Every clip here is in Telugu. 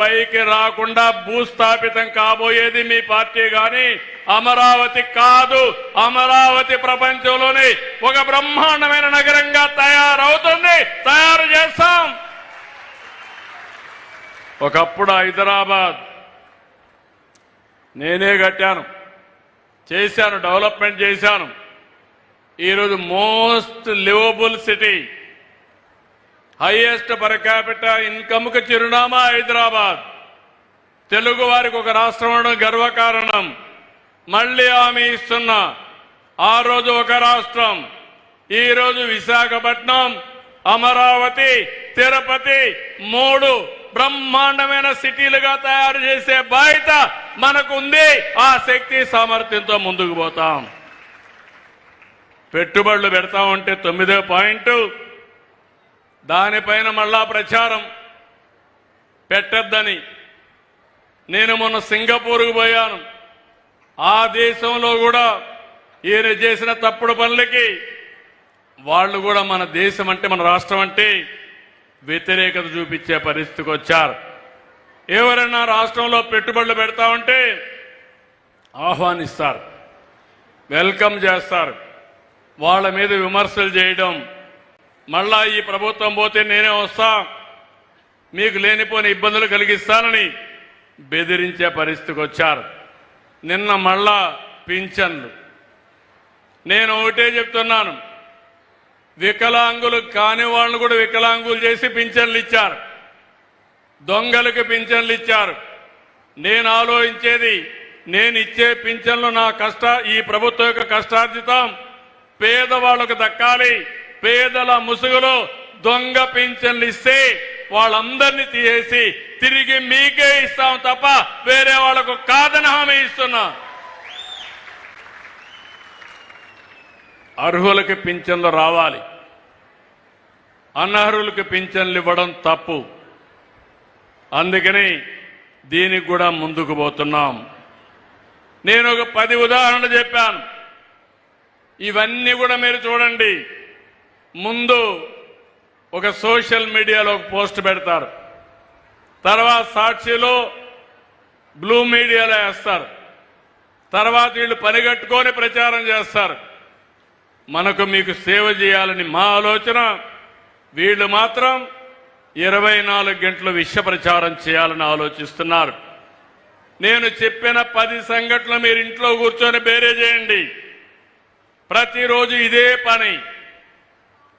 పైకి రాకుండా భూస్థాపితం కాబోయేది మీ పార్టీ గాని అమరావతి కాదు. అమరావతి ప్రపంచంలోని ఒక బ్రహ్మాండమైన నగరంగా తయారవుతుంది. తయారు చేస్తాం. ఒకప్పుడు హైదరాబాద్ నేనే కట్టాను, చేశాను, డెవలప్మెంట్ చేశాను. ఈరోజు most livable city, highest per capita ఇన్కమ్కు చిరునామా హైదరాబాద్. తెలుగు వారికి ఒక రాష్ట్రం ఉండడం గర్వకారణం. మళ్లీ హామీ ఇస్తున్నా, ఆ రోజు ఒక రాష్ట్రం, ఈ రోజు విశాఖపట్నం, అమరావతి, తిరుపతి 3 బ్రహ్మాండమైన సిటీలుగా తయారు చేసే బాధ్యత మనకుంది. ఆ శక్తి సామర్థ్యంతో ముందుకు పోతాం. పెట్టుబడులు పెడతా ఉంటే 9వ పాయింట్, దానిపైన మళ్ళా ప్రచారం పెట్టద్దని. నేను మొన్న సింగపూర్కు పోయాను. ఆ దేశంలో కూడా ఈయన చేసిన తప్పుడు పనులకి వాళ్ళు కూడా మన దేశం అంటే, మన రాష్ట్రం అంటే వ్యతిరేకత చూపించే పరిస్థితికి వచ్చారు. ఎవరైనా రాష్ట్రంలో పెట్టుబడులు పెడతా ఉంటే ఆహ్వానిస్తారు, వెల్కమ్ చేస్తారు. వాళ్ళ మీద విమర్శలు చేయడం, మళ్ళా ఈ ప్రభుత్వం పోతే నేనే వస్తా, మీకు లేనిపోని ఇబ్బందులు కలిగిస్తానని బెదిరించే పరిస్థితికి వచ్చారు. నిన్న మళ్ళా పింఛన్లు. నేను ఒకటే చెప్తున్నాను, వికలాంగులు కాని వాళ్ళను కూడా వికలాంగులు చేసి పింఛన్లు ఇచ్చారు, దొంగలకు పింఛన్లు ఇచ్చారు. నేను ఆలోచించేది, నేను ఇచ్చే పింఛన్లు నా ఈ ప్రభుత్వం యొక్క కష్టార్జితం పేదవాళ్లకు దక్కాలి. పేదల ముసుగులో దొంగ పింఛన్లు ఇస్తే వాళ్ళందరినీ తీసేసి తిరిగి మీకే ఇస్తాం తప్ప వేరే వాళ్లకు కాదని హామీ ఇస్తున్నా. అర్హులకి పింఛన్లు రావాలి, అనర్హులకు పింఛన్లు ఇవ్వడం తప్పు. అందుకని దీనికి కూడా ముందుకు పోతున్నాం. నేను ఒక 10 ఉదాహరణలు చెప్పాను. ఇవన్నీ కూడా మీరు చూడండి. ముందు ఒక సోషల్ మీడియాలో ఒక పోస్ట్ పెడతారు, తర్వాత సాక్షిలో, బ్లూ మీడియాలో వేస్తారు, తర్వాత వీళ్ళు పనిగట్టుకొని ప్రచారం చేస్తారు. మనకు మీకు సేవ చేయాలని మా ఆలోచన. వీళ్ళు మాత్రం 24 గంటలు విష ప్రచారం చేయాలని ఆలోచిస్తున్నారు. నేను చెప్పిన 10 సంఘటనలు మీరు ఇంట్లో కూర్చొని బేరే చేయండి. ప్రతిరోజు ఇదే పని,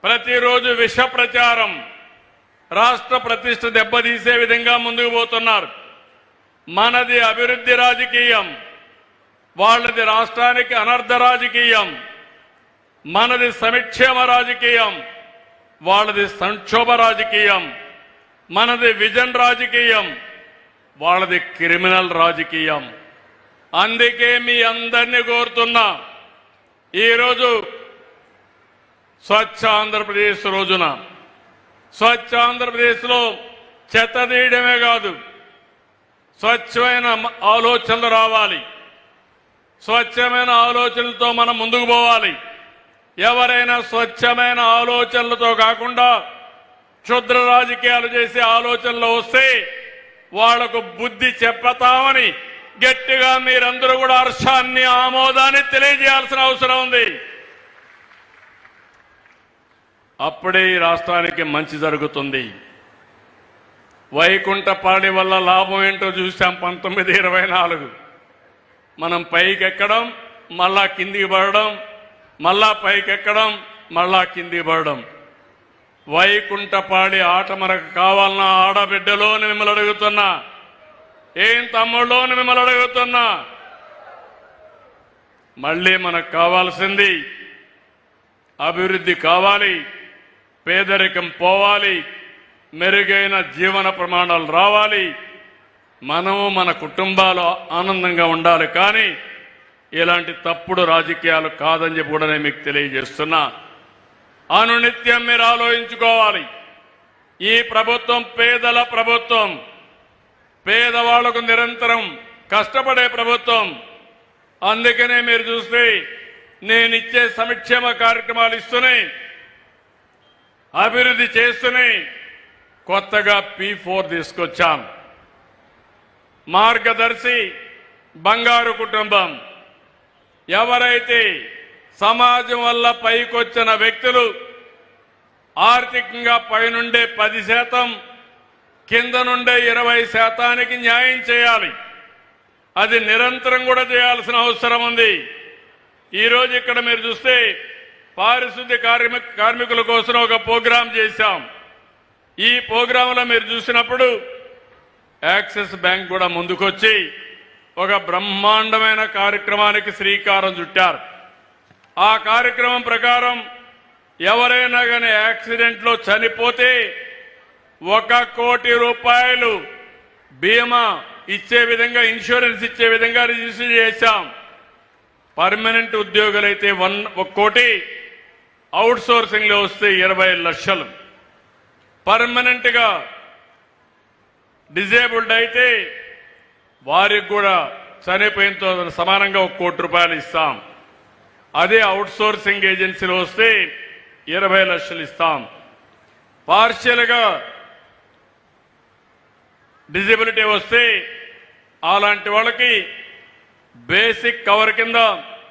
ప్రతిరోజు విష ప్రచారం. రాష్ట్ర ప్రతిష్ట దెబ్బతీసే విధంగా ముందుకు పోతున్నారు. మనది అభివృద్ధి రాజకీయం, వాళ్ళది రాష్ట్రానికి అనర్థ రాజకీయం. మనది సంక్షేమ రాజకీయం, వాళ్ళది సంక్షోభ రాజకీయం. మనది విజన్ రాజకీయం, వాళ్ళది క్రిమినల్ రాజకీయం. అందుకే మీ అందరినీ కోరుతున్నా, ఈరోజు స్వచ్ఛ ఆంధ్రప్రదేశ్ రోజున స్వచ్ఛ ఆంధ్రప్రదేశ్లో చెత్త తీయడమే కాదు, స్వచ్ఛమైన ఆలోచనలు రావాలి. స్వచ్ఛమైన ఆలోచనలతో మనం ముందుకు పోవాలి. ఎవరైనా స్వచ్ఛమైన ఆలోచనలతో కాకుండా క్షుద్ర రాజకీయాలు చేసే ఆలోచనలు వస్తే వాళ్లకు బుద్ధి చెప్పతామని గట్టిగా మీరందరూ కూడా హర్షాన్ని, ఆమోదాన్ని తెలియజేయాల్సిన అవసరం ఉంది. అప్పుడే ఈ రాష్ట్రానికి మంచి జరుగుతుంది. వైకుంఠపాడి వల్ల లాభం ఏంటో చూసాం 1924. మనం పైకెక్కడం, మళ్ళా కిందికి పడడం, మళ్ళా పైకెక్కడం, మళ్ళా కిందికి పడడం. వైకుంఠపాడి ఆట మనకు కావాలన్నా ఆడబిడ్డలోని మిమ్మల్ని అడుగుతున్నా, ఏం తమ్ముళ్ళలోని మిమ్మల్ని అడుగుతున్నా. మళ్ళీ మనకు కావాల్సింది అభివృద్ధి కావాలి, పేదరికం పోవాలి, మెరుగైన జీవన ప్రమాణాలు రావాలి, మనము మన కుటుంబాలు ఆనందంగా ఉండాలి. కానీ ఇలాంటి తప్పుడు రాజకీయాలు కాదని చెప్పి కూడా నేను మీకు తెలియజేస్తున్నా. అనునిత్యం మీరు ఆలోచించుకోవాలి. ఈ ప్రభుత్వం పేదల ప్రభుత్వం, పేదవాళ్లకు నిరంతరం కష్టపడే ప్రభుత్వం. అందుకనే మీరు చూస్తే నేనిచ్చే సంక్షేమ కార్యక్రమాలు ఇస్తూనే, అభివృద్ధి చేస్తూనే కొత్తగా P4 తీసుకొచ్చాను. మార్గదర్శి బంగారు కుటుంబం. ఎవరైతే సమాజం వల్ల పైకొచ్చిన వ్యక్తులు ఆర్థికంగా పైనుండే 10%, కింద నుండే 20%కి న్యాయం చేయాలి. అది నిరంతరం కూడా చేయాల్సిన అవసరం ఉంది. ఈరోజు ఇక్కడ మీరు చూస్తే పారిశుద్ధ్య కార్మికుల కోసం ఒక ప్రోగ్రాం చేశాం. ఈ ప్రోగ్రాంలో మీరు చూసినప్పుడు యాక్సిస్ బ్యాంక్ కూడా ముందుకొచ్చి ఒక బ్రహ్మాండమైన కార్యక్రమానికి శ్రీకారం చుట్టారు. ఆ కార్యక్రమం ప్రకారం ఎవరైనా కానీ యాక్సిడెంట్లో చనిపోతే 1 కోటి రూపాయలు బీమా ఇచ్చే విధంగా, ఇన్సూరెన్స్ ఇచ్చే విధంగా రిజిస్టర్ చేశాం. పర్మనెంట్ ఉద్యోగులైతే 1 కోటి, అవుట్ సోర్సింగ్ లో వస్తే 20 లక్షలు. పర్మనెంట్ గా డిజేబుల్డ్ అయితే వారికి కూడా చనిపోయినతో సమానంగా 1 కోటి రూపాయలు ఇస్తాం. అదే అవుట్ సోర్సింగ్ ఏజెన్సీలో వస్తే 20 లక్షలు ఇస్తాం. పార్షియల్ గా డిజేబిలిటీ వస్తే అలాంటి వాళ్ళకి బేసిక్ కవర్ కింద